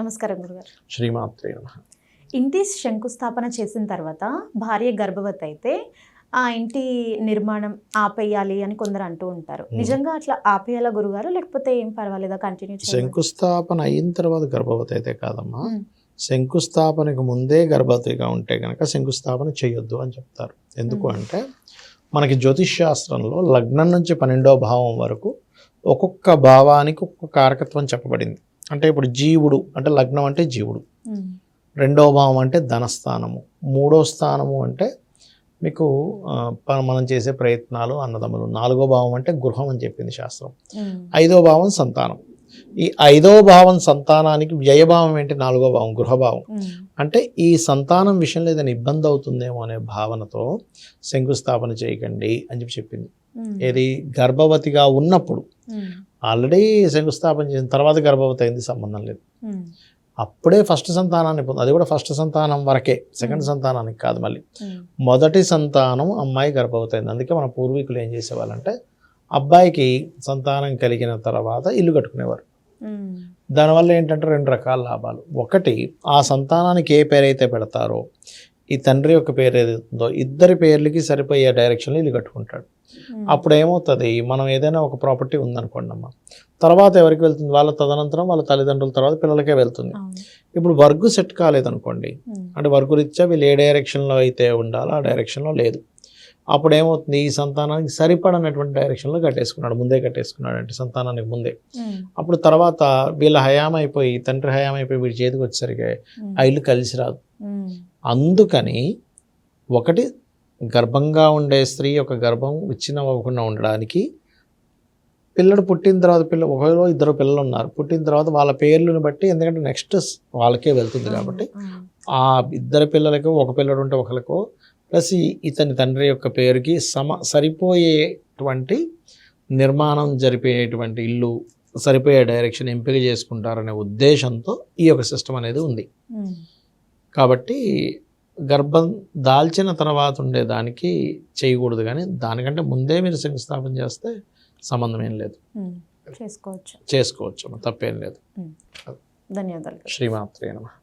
నమస్కారం గురుగారు. శ్రీమాత్రే నమః. ఇంటి శంకుస్థాపన చేసిన తర్వాత భార్య గర్భవతి అయితే ఆ ఇంటి నిర్మాణం ఆపేయాలి అని కొందరు అంటూ ఉంటారు. నిజంగా అట్లా ఆపేయాలా గురుగారు, లేకపోతే ఏం పర్వాలేదా, కంటిన్యూ చేయాలి? శంకుస్థాపన అయిన తర్వాత గర్భవతి అయితే కాదమ్మా, శంకుస్థాపనకు ముందే గర్భవతిగా ఉంటే కనుక శంకుస్థాపన చేయొద్దు అని చెప్తారు. ఎందుకు అంటే మనకి జ్యోతిష్ శాస్త్రంలో లగ్నం నుంచి 12వ భావం వరకు ఒక్కొక్క భావానికి ఒక్కొక్క కారకత్వం చెప్పబడింది. అంటే ఇప్పుడు జీవుడు అంటే లగ్నం అంటే జీవుడు, 2వ భావం అంటే ధనస్థానము, 3వ స్థానము అంటే మీకు మనం చేసే ప్రయత్నాలు అన్నదమ్ములు, 4వ భావం అంటే గృహం అని చెప్పింది శాస్త్రం, 5వ భావం సంతానం. ఈ 5వ భావం సంతానానికి వ్యయభావం ఏంటి? 4వ భావం గృహభావం. అంటే ఈ సంతానం విషయంలో ఏదైనా ఇబ్బంది అవుతుందేమో అనే భావనతో శంకుస్థాపన చేయకండి అని చెప్పింది. ఏది గర్భవతిగా ఉన్నప్పుడు, ఆల్రెడీ శంకుస్థాపన చేసిన తర్వాత గర్భవతి అయింది సంబంధం లేదు, అప్పుడే ఫస్ట్ సంతానాన్ని పొంది, అది కూడా ఫస్ట్ సంతానం వరకే, సెకండ్ సంతానానికి కాదు. మళ్ళీ మొదటి సంతానం అమ్మాయి గర్భవతి అయింది. అందుకే మన పూర్వీకులు ఏం చేసేవాళ్ళంటే అబ్బాయికి సంతానం కలిగిన తర్వాత ఇల్లు కట్టుకునేవారు. దానివల్ల ఏంటంటే 2 రకాల లాభాలు. ఒకటి, ఆ సంతానానికి ఏ పేరైతే పెడతారో, ఈ తండ్రి యొక్క పేరు ఏదైతుందో ఇద్దరి పేర్లకి సరిపోయే డైరెక్షన్లో ఇల్లు కట్టుకుంటాడు. అప్పుడు ఏమవుతుంది, మనం ఏదైనా ఒక ప్రాపర్టీ ఉందనుకోండి అమ్మ, తర్వాత ఎవరికి వెళ్తుంది? వాళ్ళ తదనంతరం వాళ్ళ తల్లిదండ్రుల తర్వాత పిల్లలకే వెళ్తుంది. ఇప్పుడు వర్గు సెట్ కాలేదనుకోండి, అంటే వర్గు రీత్యా వీళ్ళు ఏ డైరెక్షన్లో అయితే ఉండాలో ఆ డైరెక్షన్లో లేదు. అప్పుడు ఏమవుతుంది, ఈ సంతానానికి సరిపడనటువంటి డైరెక్షన్లో కట్టేసుకున్నాడు, ముందే కట్టేసుకున్నాడు అంటే సంతానానికి ముందే. అప్పుడు తర్వాత వీళ్ళ హయాం అయిపోయి, తండ్రి హయాం అయిపోయి వీడి చేతికి వచ్చేసరికి ఆ ఇల్లు కలిసి రాదు. అందుకని ఒకటి, గర్భంగా ఉండే స్త్రీ యొక్క గర్భం విచ్ఛిన్నమవ్వకుండా ఉండడానికి, పిల్లడు పుట్టిన తర్వాత ఒకవేళ 2 పిల్లలు ఉన్నారు, పుట్టిన తర్వాత వాళ్ళ పేర్లను బట్టి, ఎందుకంటే నెక్స్ట్ వాళ్ళకే వెళ్తుంది కాబట్టి ఆ 2 పిల్లలకు, ఒక పిల్లడు ఉంటే ఒకరికో, ప్లస్ ఇతని తండ్రి యొక్క పేరుకి సరిపోయేటువంటి నిర్మాణం జరిపేటువంటి ఇల్లు, సరిపోయే డైరెక్షన్ ఎంపిక చేసుకుంటారనే ఉద్దేశంతో ఈ యొక్క సిస్టమ్ అనేది ఉంది. కాబట్టి గర్భం దాల్చిన తర్వాత ఉండేదానికి చేయకూడదు, కానీ దానికంటే ముందే మీరు శంకుస్థాపన చేస్తే సంబంధం ఏం లేదు, చేసుకోవచ్చు, తప్పేం లేదు. ధన్యవాదాలు. శ్రీమాత్రే నమః.